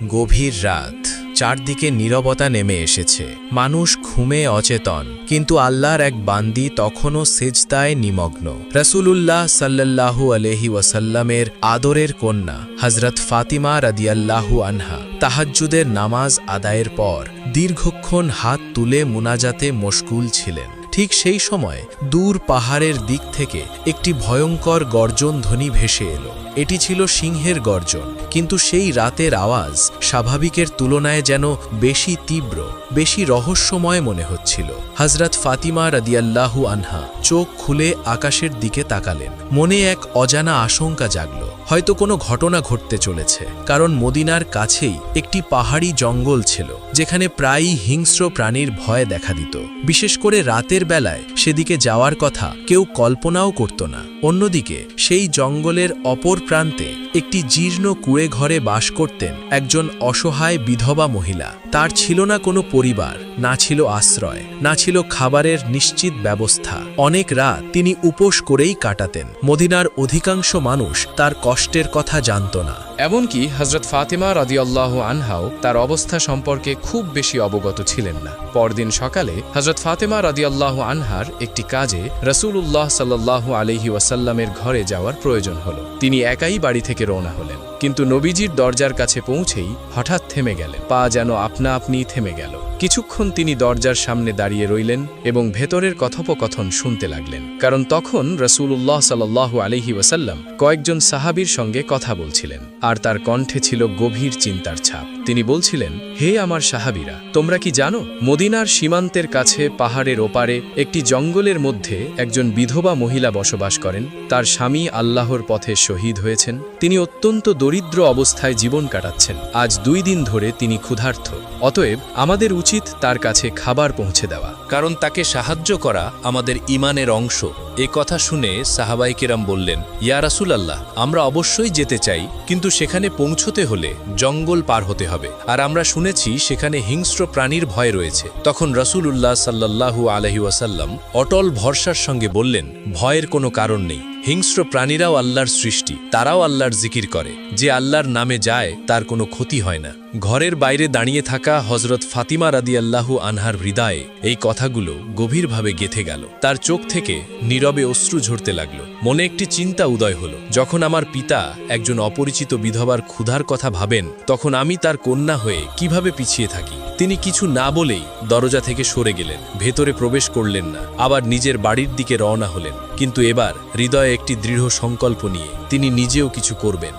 গভীর রাত, চারদিকে নীরবতা নেমে এসেছে। মানুষ ঘুমে অচেতন, কিন্তু আল্লাহর এক বান্দি তখনও সেজদায় নিমগ্ন। রাসূলুল্লাহ সাল্লাল্লাহু আলাইহি ওয়াসাল্লামের আদরের কন্যা হযরত ফাতিমা রাদিয়াল্লাহু আনহা তাহাজ্জুদের নামাজ আদায়ের পর দীর্ঘক্ষণ হাত তুলে মুনাজাতে মশগুল ছিলেন। ঠিক সেই সময় দূর পাহাড়ের দিক থেকে একটি ভয়ঙ্কর গর্জন ধ্বনি ভেসে এলো। এটি ছিল সিংহের গর্জন, কিন্তু সেই রাতের আওয়াজ স্বাভাবিকের তুলনায় যেন বেশি তীব্র, বেশি রহস্যময় মনে হচ্ছিল। হযরত ফাতিমা রাদিয়াল্লাহু আনহা চোখ খুলে আকাশের দিকে তাকালেন। মনে এক অজানা আশঙ্কা জাগল, হয়তো কোনো ঘটনা ঘটতে চলেছে। কারণ মদিনার কাছেই একটি পাহাড়ি জঙ্গল ছিল, যেখানে প্রায়ই হিংস্র প্রাণীর ভয় দেখা দিত। বিশেষ করে রাতের বেলায় সেদিকে যাওয়ার কথা কেউ কল্পনাও করত না। অন্যদিকে সেই জঙ্গলের অপর প্রান্তে একটি জীর্ণ কুঁড়ে ঘরে বাস করতেন একজন অসহায় বিধবা মহিলা। তার ছিল না কোনো পরিবার, না ছিল আশ্রয়, না ছিল খাবারের নিশ্চিত ব্যবস্থা। অনেক রাত তিনি উপোস করেই কাটাতেন। মদিনার অধিকাংশ মানুষ তার কষ্টের কথা জানত না। এমনকি হযরত ফাতিমা রাদিয়াল্লাহু আনহাও তার অবস্থা সম্পর্কে খুব বেশি অবগত ছিলেন না। পরদিন সকালে হযরত ফাতিমা রাদিয়াল্লাহু আনহার একটি কাজে রাসূলুল্লাহ সাল্লাল্লাহু আলাইহি ওয়াসাল্লামের ঘরে যাওয়ার প্রয়োজন হলো। তিনি একাই বাড়ি থেকে রওনা হলেন, কিন্তু নবীজির দরজার কাছে পৌঁছেই হঠাৎ থেমে গেলেন। পা যেন আপনা আপনি থেমে গেল। কিছুক্ষণ তিনি দরজার সামনে দাঁড়িয়ে রইলেন এবং ভেতরের কথোপকথন শুনতে লাগলেন। কারণ তখন রাসূলুল্লাহ সাল্লাল্লাহু আলাইহি ওয়াসাল্লাম কয়েকজন সাহাবীর সঙ্গে কথা বলছিলেন, আর তার কণ্ঠে ছিল গভীর চিন্তার ছাপ। তিনি বলছিলেন, হে আমার সাহাবীরা, তোমরা কি জানো মদিনার সীমান্তের কাছে পাহাড়ের ওপারে একটি জঙ্গলের মধ্যে একজন বিধবা মহিলা বসবাস করেন। তার স্বামী আল্লাহর পথে শহীদ হয়েছেন। তিনি অত্যন্ত দরিদ্র অবস্থায় জীবন কাটাচ্ছেন। আজ 2 দিন ধরে তিনি ক্ষুধার্ত। অতএব আমাদের উচিত তার কাছে খাবার পৌঁছে দেওয়া, কারণ তাকে সাহায্য করা আমাদের ঈমানের অংশ। এ কথা শুনে সাহাবায়ে কেরাম বললেন, ইয়া রাসূলুল্লাহ, আমরা অবশ্যই যেতে চাই, কিন্তু সেখানে পৌঁছতে হলে জঙ্গল পার হতে হবে, আর আমরা শুনেছি সেখানে হিংস্র প্রাণীর ভয় রয়েছে। তখন রাসূলুল্লাহ সাল্লাল্লাহু আলাইহি ওয়াসাল্লাম অটল ভরসার সঙ্গে বললেন, ভয়ের কোনো কারণ নেই। হিংস্র প্রাণীরাও আল্লাহর সৃষ্টি, তারাও আল্লাহর জিকির করে। যে আল্লাহর নামে যায় তার কোনো ক্ষতি হয় না। ঘরের বাইরে দাঁড়িয়ে থাকা হযরত ফাতিমা রাদিয়াল্লাহু আনহার হৃদয়ে এই কথাগুলো গভীরভাবে গেঁথে গেল। তার চোখ থেকে নীরবে অশ্রু ঝরতে লাগলো। মনে একটি চিন্তা উদয় হলো, যখন আমার পিতা একজন অপরিচিত বিধবার ক্ষুধার কথা ভাবেন, তখন আমি তার কন্যা হয়ে কিভাবে পিছিয়ে থাকি। তিনি কিছু না বলেই দরজা থেকে সরে গেলেন, ভেতরে প্রবেশ করলেন না। আবার নিজের বাড়ির দিকে রওনা হলেন, কিন্তু এবার হৃদয়ে একটি দৃঢ় সংকল্প নিয়ে তিনি নিজেও কিছু করবেন।